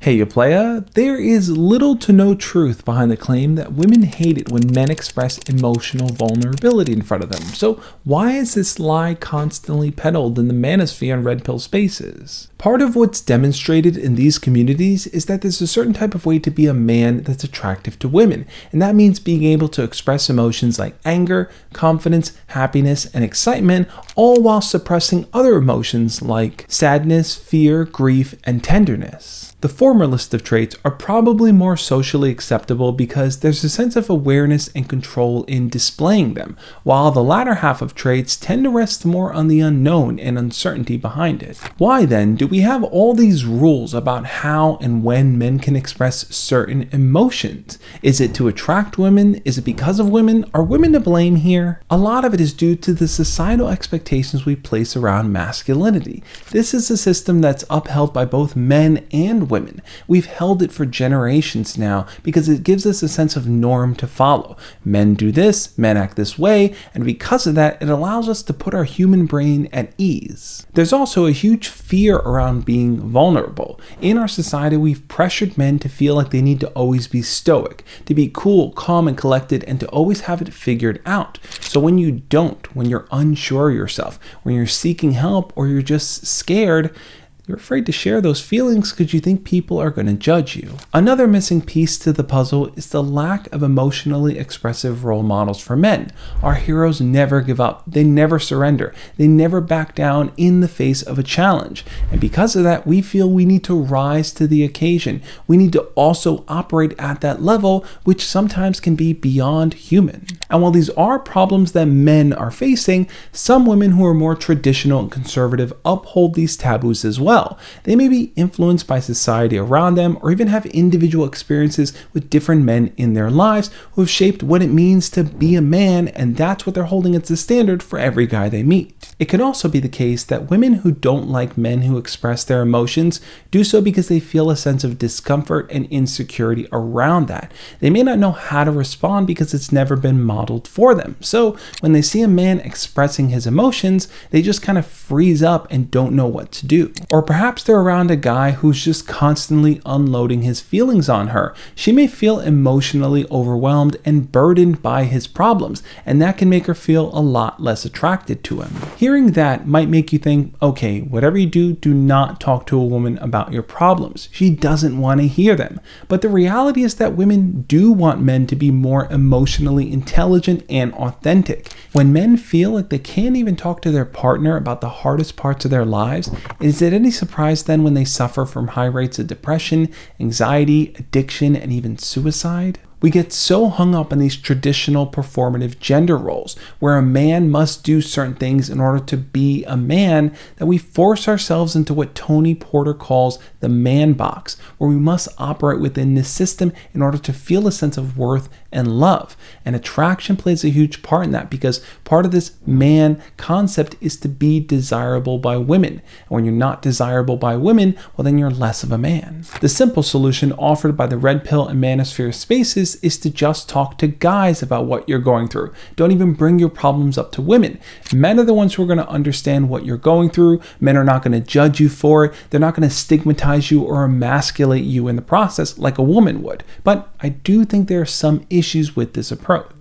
Hey you playa, there is little to no truth behind the claim that women hate it when men express emotional vulnerability in front of them. So why is this lie constantly peddled in the manosphere and red pill spaces? Part of what's demonstrated in these communities is that there's a certain type of way to be a man that's attractive to women, and that means being able to express emotions like anger, confidence, happiness, and excitement, all while suppressing other emotions like sadness, fear, grief, and tenderness. The former list of traits are probably more socially acceptable because there's a sense of awareness and control in displaying them, while the latter half of traits tend to rest more on the unknown and uncertainty behind it. Why then do we have all these rules about how and when men can express certain emotions? Is it to attract women? Is it because of women? Are women to blame here? A lot of it is due to the societal expectations we place around masculinity. This is a system that's upheld by both men and women. We've held it for generations now because it gives us a sense of norm to follow. Men do this, men act this way, and because of that, it allows us to put our human brain at ease. There's also a huge fear around being vulnerable. In our society, we've pressured men to feel like they need to always be stoic, to be cool, calm, and collected, and to always have it figured out. So when you don't, when you're unsure of yourself, when you're seeking help, or you're just scared, you're afraid to share those feelings because you think people are going to judge you. Another missing piece to the puzzle is the lack of emotionally expressive role models for men. Our heroes never give up. They never surrender. They never back down in the face of a challenge. And because of that, we feel we need to rise to the occasion. We need to also operate at that level, which sometimes can be beyond human. And while these are problems that men are facing, some women who are more traditional and conservative uphold these taboos as well. They may be influenced by society around them or even have individual experiences with different men in their lives who have shaped what it means to be a man, and that's what they're holding as the standard for every guy they meet. It can also be the case that women who don't like men who express their emotions do so because they feel a sense of discomfort and insecurity around that. They may not know how to respond because it's never been modeled for them. So when they see a man expressing his emotions, they just kind of freeze up and don't know what to do. Or perhaps they're around a guy who's just constantly unloading his feelings on her. She may feel emotionally overwhelmed and burdened by his problems, and that can make her feel a lot less attracted to him. Hearing that might make you think, okay, whatever you do, do not talk to a woman about your problems. She doesn't want to hear them. But the reality is that women do want men to be more emotionally intelligent and authentic. When men feel like they can't even talk to their partner about the hardest parts of their lives, is it any surprise then when they suffer from high rates of depression, anxiety, addiction, and even suicide? We get so hung up on these traditional performative gender roles, where a man must do certain things in order to be a man, that we force ourselves into what Tony Porter calls the man box, where we must operate within this system in order to feel a sense of worth and love. And attraction plays a huge part in that, because part of this man concept is to be desirable by women. And when you're not desirable by women, well, then you're less of a man. The simple solution offered by the red pill and manosphere spaces is to just talk to guys about what you're going through. Don't even bring your problems up to women. Men are the ones who are going to understand what you're going through. Men are not going to judge you for it. They're not going to stigmatize you or emasculate you in the process like a woman would. But I do think there are some issues with this approach.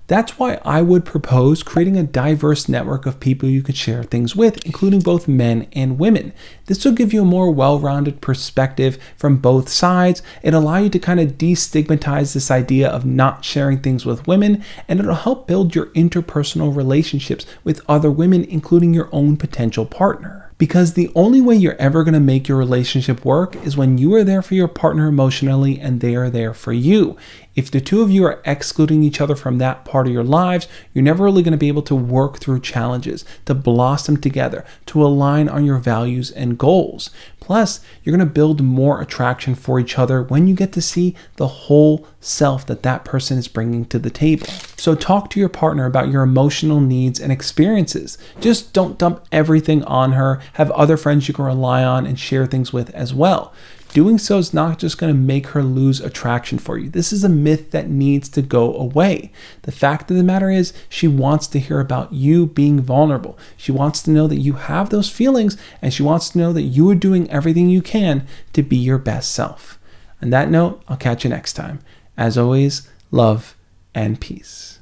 That's why I would propose creating a diverse network of people you could share things with, including both men and women. This will give you a more well-rounded perspective from both sides. It'll allow you to kind of destigmatize this idea of not sharing things with women, and it'll help build your interpersonal relationships with other women, including your own potential partner. Because the only way you're ever going to make your relationship work is when you are there for your partner emotionally and they are there for you. If the two of you are excluding each other from that part of your lives, you're never really going to be able to work through challenges, to blossom together, to align on your values and goals. Plus, you're going to build more attraction for each other when you get to see the whole self that that person is bringing to the table. So talk to your partner about your emotional needs and experiences. Just don't dump everything on her. Have other friends you can rely on and share things with as well. Doing so is not just going to make her lose attraction for you. This is a myth that needs to go away. The fact of the matter is, she wants to hear about you being vulnerable. She wants to know that you have those feelings, and she wants to know that you are doing everything you can to be your best self. On that note, I'll catch you next time. As always, love and peace.